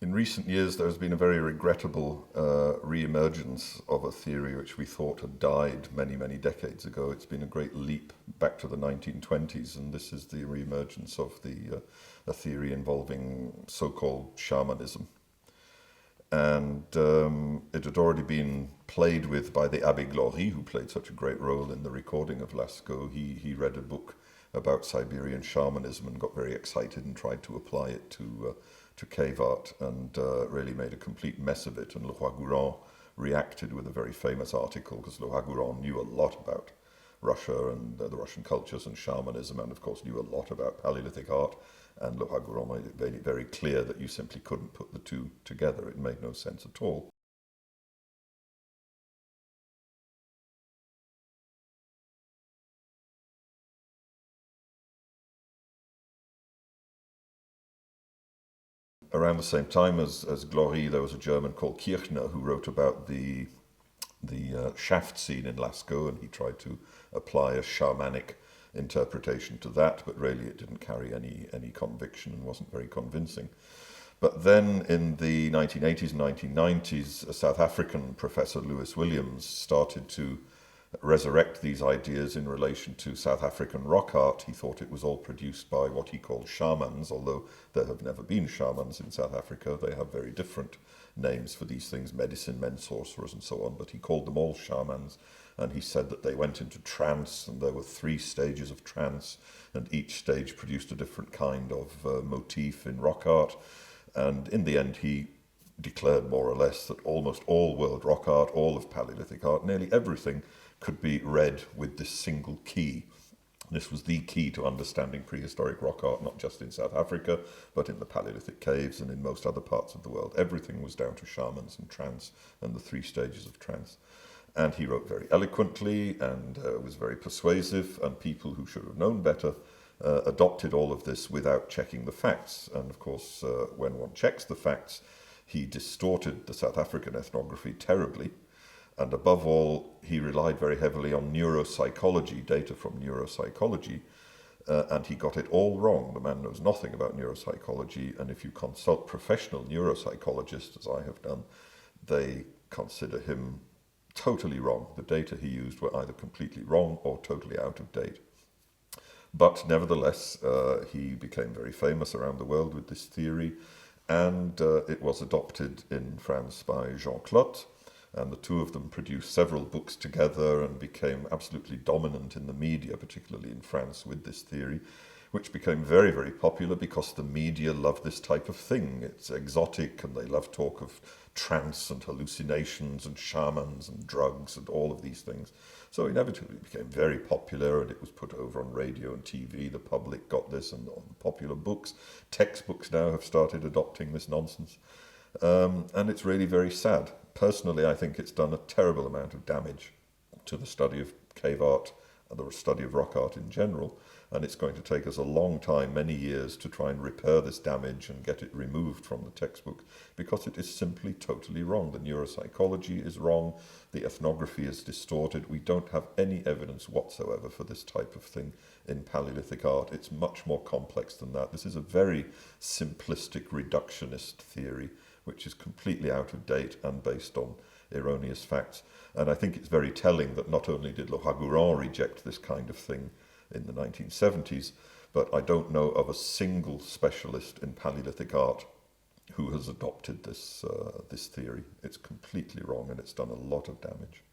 In recent years, there has been a very regrettable re-emergence of a theory which we thought had died many, many decades ago. It's been a great leap back to the 1920s, and this is the re-emergence of a theory involving so-called shamanism. And it had already been played with by the Abbé Glory, who played such a great role in the recording of Lascaux. He read a book about Siberian shamanism and got very excited and tried to apply it to cave art, and really made a complete mess of it. And Le Roi-Gourand reacted with a very famous article, because Le Roi-Gourand knew a lot about Russia and the Russian cultures and shamanism, and of course knew a lot about Paleolithic art. And Le Roi-Gourand made it very clear that you simply couldn't put the two together. It made no sense at all. Around the same time as Glory, there was a German called Kirchner who wrote about the shaft scene in Lascaux, and he tried to apply a shamanic interpretation to that, but really it didn't carry any conviction and wasn't very convincing. But then in the 1980s and 1990s, a South African professor, Lewis Williams, started to resurrect these ideas in relation to South African rock art. He thought it was all produced by what he called shamans, although there have never been shamans in South Africa. They have very different names for these things, medicine men, sorcerers and so on, but he called them all shamans. And he said that they went into trance, and there were 3 stages of trance, and each stage produced a different kind of motif in rock art. And in the end, he declared more or less that almost all world rock art, all of Paleolithic art, nearly everything, could be read with this single key. This was the key to understanding prehistoric rock art, not just in South Africa, but in the Paleolithic caves and in most other parts of the world. Everything was down to shamans and trance and the 3 stages of trance. And he wrote very eloquently and was very persuasive, and people who should have known better adopted all of this without checking the facts. And of course, when one checks the facts, he distorted the South African ethnography terribly. And above all, he relied very heavily on neuropsychology, data from neuropsychology, and he got it all wrong. The man knows nothing about neuropsychology, and if you consult professional neuropsychologists, as I have done, they consider him totally wrong. The data he used were either completely wrong or totally out of date. But nevertheless, he became very famous around the world with this theory, and it was adopted in France by Jean Clotte, and the 2 of them produced several books together and became absolutely dominant in the media, particularly in France, with this theory, which became very, very popular because the media love this type of thing. It's exotic, and they love talk of trance and hallucinations and shamans and drugs and all of these things. So inevitably it became very popular, and it was put over on radio and TV. The public got this, and on popular books. Textbooks now have started adopting this nonsense. And it's really very sad. Personally, I think it's done a terrible amount of damage to the study of cave art and the study of rock art in general. And it's going to take us a long time, many years, to try and repair this damage and get it removed from the textbook, because it is simply totally wrong. The neuropsychology is wrong. The ethnography is distorted. We don't have any evidence whatsoever for this type of thing in Paleolithic art. It's much more complex than that. This is a very simplistic reductionist theory, which is completely out of date and based on erroneous facts. And I think it's very telling that not only did Le Roi-Gourand reject this kind of thing in the 1970s, but I don't know of a single specialist in Paleolithic art who has adopted this theory. It's completely wrong, and it's done a lot of damage.